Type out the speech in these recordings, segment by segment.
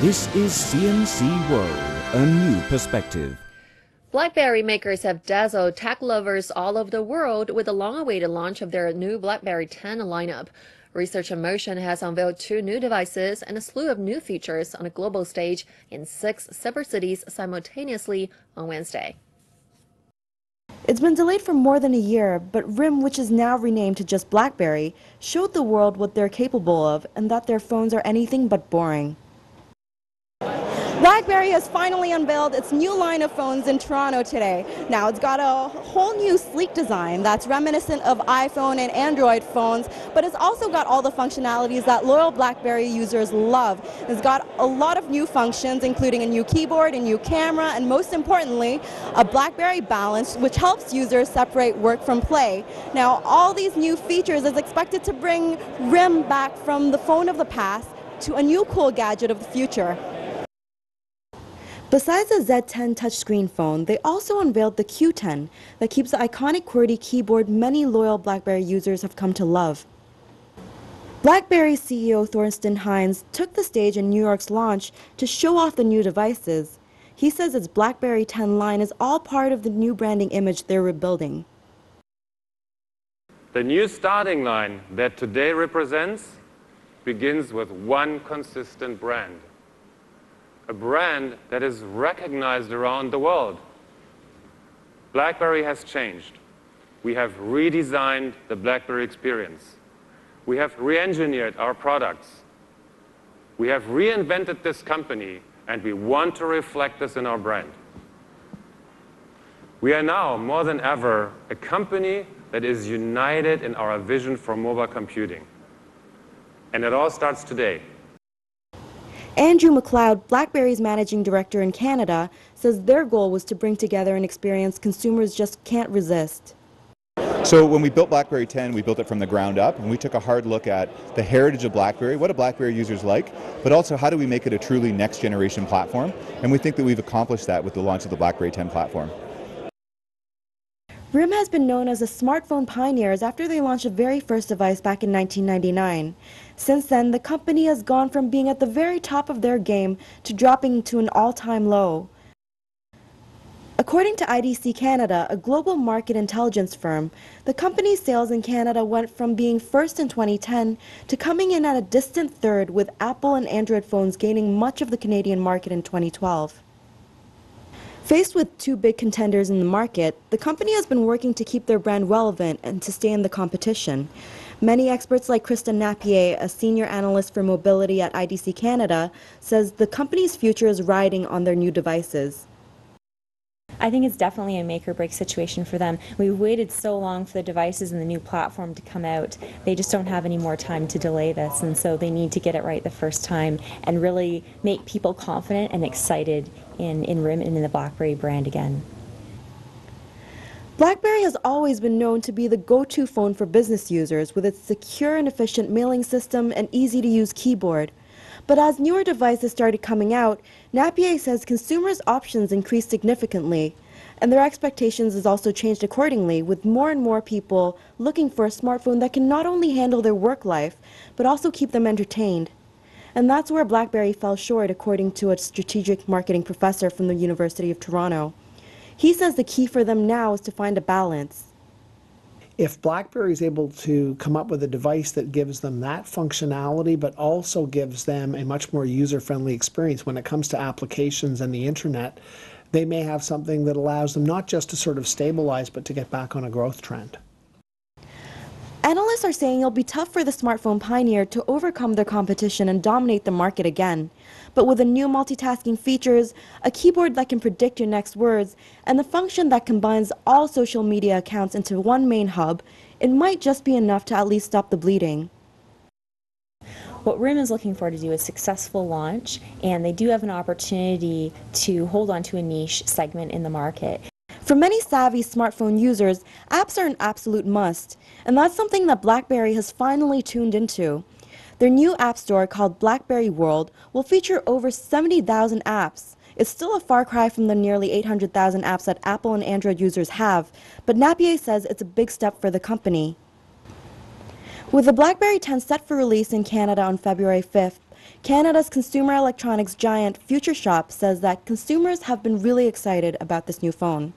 This is CNC World, a new perspective. Blackberry makers have dazzled tech lovers all over the world with the long-awaited launch of their new Blackberry 10 lineup. Research and Motion has unveiled 2 new devices and a slew of new features on a global stage in 6 separate cities simultaneously on Wednesday. It's been delayed for more than a year, but RIM, which is now renamed to just Blackberry, showed the world what they're capable of and that their phones are anything but boring. Blackberry has finally unveiled its new line of phones in Toronto today. Now it's got a whole new sleek design that's reminiscent of iPhone and Android phones, but it's also got all the functionalities that loyal Blackberry users love. It's got a lot of new functions, including a new keyboard, a new camera, and most importantly, a Blackberry Balance, which helps users separate work from play. Now, all these new features is expected to bring RIM back from the phone of the past to a new cool gadget of the future. Besides the Z10 touchscreen phone, they also unveiled the Q10 that keeps the iconic QWERTY keyboard many loyal Blackberry users have come to love. Blackberry CEO Thorsten Heinz took the stage in New York's launch to show off the new devices. He says its Blackberry 10 line is all part of the new branding image they're rebuilding. The new starting line that today represents begins with one consistent brand. A brand that is recognized around the world. BlackBerry has changed. We have redesigned the BlackBerry experience. We have re-engineered our products. We have reinvented this company, and we want to reflect this in our brand. We are now, more than ever, a company that is united in our vision for mobile computing. And it all starts today. Andrew McLeod, BlackBerry's managing director in Canada, says their goal was to bring together an experience consumers just can't resist. So when we built BlackBerry 10, we built it from the ground up, and we took a hard look at the heritage of BlackBerry, what do BlackBerry users like, but also how do we make it a truly next generation platform, and we think that we've accomplished that with the launch of the BlackBerry 10 platform. RIM has been known as the smartphone pioneers after they launched the very first device back in 1999. Since then, the company has gone from being at the very top of their game to dropping to an all-time low. According to IDC Canada, a global market intelligence firm, the company's sales in Canada went from being first in 2010 to coming in at a distant third, with Apple and Android phones gaining much of the Canadian market in 2012. Faced with 2 big contenders in the market, the company has been working to keep their brand relevant and to stay in the competition. Many experts like Kristen Napier, a senior analyst for mobility at IDC Canada, says the company's future is riding on their new devices. I think it's definitely a make-or-break situation for them. We've waited so long for the devices and the new platform to come out. They just don't have any more time to delay this, and so they need to get it right the first time and really make people confident and excited in RIM and in the BlackBerry brand again. BlackBerry has always been known to be the go-to phone for business users with its secure and efficient mailing system and easy-to-use keyboard. But as newer devices started coming out, Napier says consumers' options increased significantly, and their expectations has also changed accordingly, with more and more people looking for a smartphone that can not only handle their work life, but also keep them entertained. And that's where BlackBerry fell short, according to a strategic marketing professor from the University of Toronto. He says the key for them now is to find a balance. If BlackBerry is able to come up with a device that gives them that functionality, but also gives them a much more user-friendly experience when it comes to applications and the internet, they may have something that allows them not just to sort of stabilize, but to get back on a growth trend. Analysts are saying it'll be tough for the smartphone pioneer to overcome their competition and dominate the market again. But with the new multitasking features, a keyboard that can predict your next words, and the function that combines all social media accounts into one main hub, it might just be enough to at least stop the bleeding. What RIM is looking for to do is successful launch, and they do have an opportunity to hold on to a niche segment in the market. For many savvy smartphone users, apps are an absolute must, and that's something that BlackBerry has finally tuned into. Their new app store, called BlackBerry World, will feature over 70,000 apps. It's still a far cry from the nearly 800,000 apps that Apple and Android users have, but Napier says it's a big step for the company. With the BlackBerry 10 set for release in Canada on February 5th, Canada's consumer electronics giant Future Shop says that consumers have been really excited about this new phone.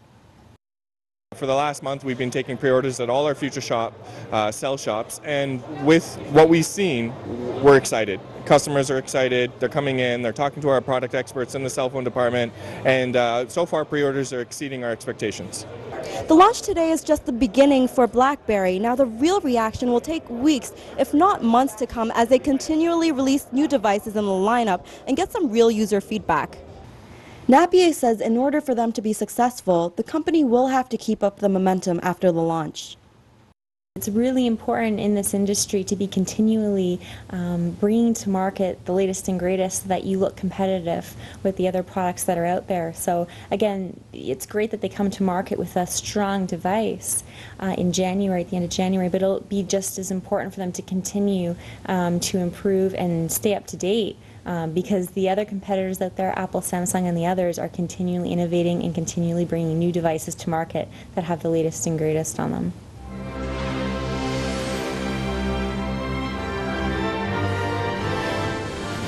For the last month, we've been taking pre-orders at all our Future Shop sell shops, and with what we've seen, we're excited. Customers are excited, they're coming in, they're talking to our product experts in the cell phone department, and so far pre-orders are exceeding our expectations. The launch today is just the beginning for Blackberry. Now the real reaction will take weeks, if not months to come, as they continually release new devices in the lineup and get some real user feedback. Napier says in order for them to be successful, the company will have to keep up the momentum after the launch. It's really important in this industry to be continually bringing to market the latest and greatest so that you look competitive with the other products that are out there. So again, it's great that they come to market with a strong device in January, at the end of January, but it'll be just as important for them to continue to improve and stay up to date. Because the other competitors out there, Apple, Samsung, and the others, are continually innovating and continually bringing new devices to market that have the latest and greatest on them.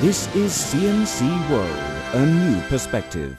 This is CNC World, a new perspective.